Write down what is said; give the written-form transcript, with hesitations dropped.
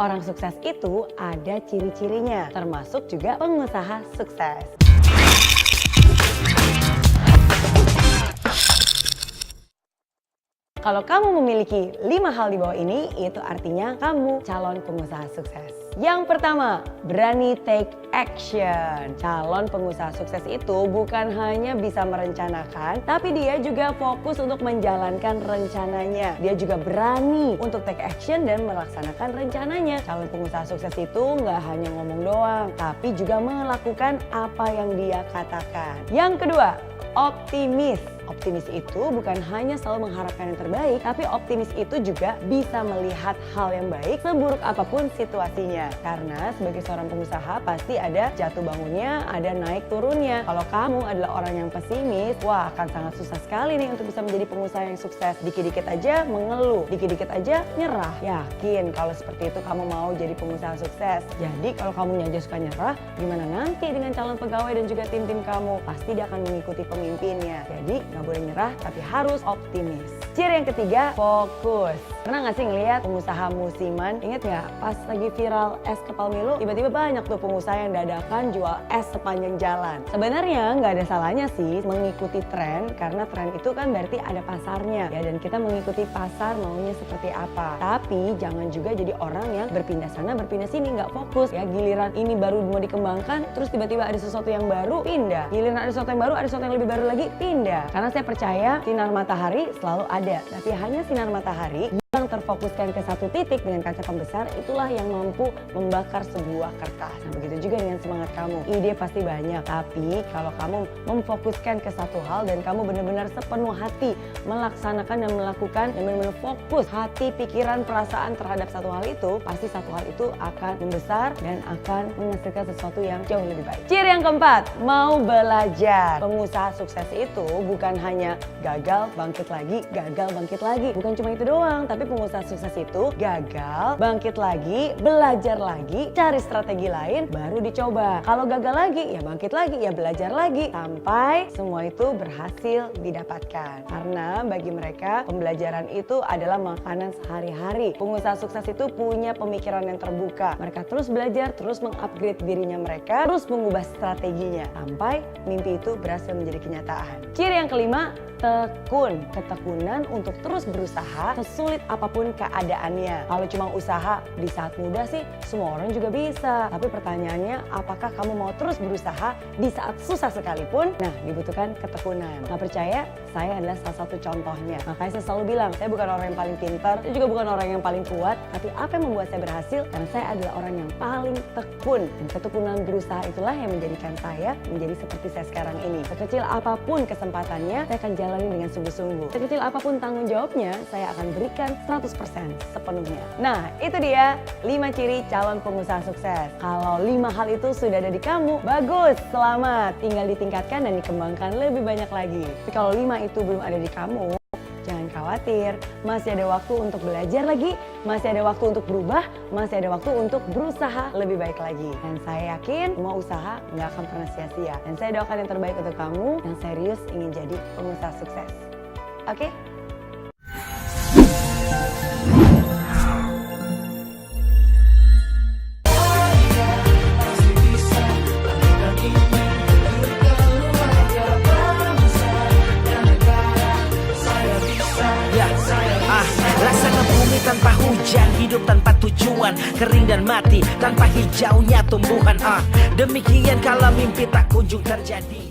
orang sukses itu ada ciri-cirinya, termasuk juga pengusaha sukses. Kalau kamu memiliki 5 hal di bawah ini, itu artinya kamu calon pengusaha sukses. Yang pertama, berani take action. Calon pengusaha sukses itu bukan hanya bisa merencanakan, tapi dia juga fokus untuk menjalankan rencananya. Dia juga berani untuk take action dan melaksanakan rencananya. Calon pengusaha sukses itu nggak hanya ngomong doang, tapi juga melakukan apa yang dia katakan. Yang kedua, optimis. Optimis itu bukan hanya selalu mengharapkan yang terbaik, tapi optimis itu juga bisa melihat hal yang baik seburuk apapun situasinya. Karena sebagai seorang pengusaha pasti ada jatuh bangunnya, ada naik turunnya. Kalau kamu adalah orang yang pesimis, wah akan sangat susah sekali nih untuk bisa menjadi pengusaha yang sukses. Dikit-dikit aja mengeluh, dikit-dikit aja nyerah. Yakin kalau seperti itu kamu mau jadi pengusaha sukses. Jadi kalau kamu aja suka nyerah, gimana nanti dengan calon pegawai dan juga tim-tim kamu? Pasti dia akan mengikuti pemimpinnya. Jadi nggak boleh nyerah, tapi harus optimis. Ciri yang ketiga, fokus. Pernah nggak sih ngelihat pengusaha musiman? Ingat nggak pas lagi viral es kepal Milo, tiba-tiba banyak tuh pengusaha yang dadakan jual es sepanjang jalan. Sebenarnya nggak ada salahnya sih mengikuti tren, karena tren itu kan berarti ada pasarnya ya, dan kita mengikuti pasar maunya seperti apa. Tapi jangan juga jadi orang yang berpindah sana berpindah sini, nggak fokus ya. Giliran ini baru mau dikembangkan, terus tiba-tiba ada sesuatu yang baru, pindah. Giliran ada sesuatu yang baru, ada sesuatu yang lebih baru lagi, pindah. Karena saya percaya sinar matahari selalu ada, tapi hanya sinar matahari yang terfokuskan ke satu titik dengan kaca pembesar, itulah yang mampu membakar sebuah kertas. Nah begitu juga dengan semangat kamu. Ide pasti banyak, tapi kalau kamu memfokuskan ke satu hal dan kamu benar-benar sepenuh hati melaksanakan dan melakukan dan benar-benar fokus hati, pikiran, perasaan terhadap satu hal itu, pasti satu hal itu akan membesar dan akan menghasilkan sesuatu yang jauh lebih baik. Ciri yang keempat, mau belajar. Pengusaha sukses itu bukan hanya gagal, bangkit lagi, gagal, bangkit lagi. Bukan cuma itu doang, tapi pengusaha sukses itu gagal, bangkit lagi, belajar lagi, cari strategi lain, baru dicoba. Kalau gagal lagi, ya bangkit lagi, ya belajar lagi, sampai semua itu berhasil didapatkan. Karena bagi mereka, pembelajaran itu adalah makanan sehari-hari. Pengusaha sukses itu punya pemikiran yang terbuka. Mereka terus belajar, terus mengupgrade dirinya mereka, terus mengubah strateginya, sampai mimpi itu berhasil menjadi kenyataan. Ciri yang kelima, tekun. Ketekunan untuk terus berusaha sesulit apapun keadaannya. Kalau cuma usaha di saat muda sih semua orang juga bisa. Tapi pertanyaannya, apakah kamu mau terus berusaha di saat susah sekalipun? Nah, dibutuhkan ketekunan. Nggak percaya? Saya adalah salah satu contohnya. Makanya saya selalu bilang, saya bukan orang yang paling pintar, saya juga bukan orang yang paling kuat. Tapi apa yang membuat saya berhasil? Karena saya adalah orang yang paling tekun. Dan ketekunan berusaha itulah yang menjadikan saya menjadi seperti saya sekarang ini. Sekecil apapun kesempatannya, saya akan jalani dengan sungguh-sungguh. Sekecil apapun tanggung jawabnya, saya akan berikan 100% sepenuhnya. Nah, itu dia 5 ciri calon pengusaha sukses. Kalau 5 hal itu sudah ada di kamu, bagus, selamat. Tinggal ditingkatkan dan dikembangkan lebih banyak lagi. Tapi kalau 5 itu belum ada di kamu, jangan khawatir. Masih ada waktu untuk belajar lagi, masih ada waktu untuk berubah, masih ada waktu untuk berusaha lebih baik lagi. Dan saya yakin semua usaha nggak akan pernah sia-sia. Dan saya doakan yang terbaik untuk kamu yang serius ingin jadi pengusaha sukses. Oke? Laksana bumi tanpa hujan, hidup tanpa tujuan, kering dan mati tanpa hijaunya tumbuhan. Demikian kalau mimpi tak kunjung terjadi.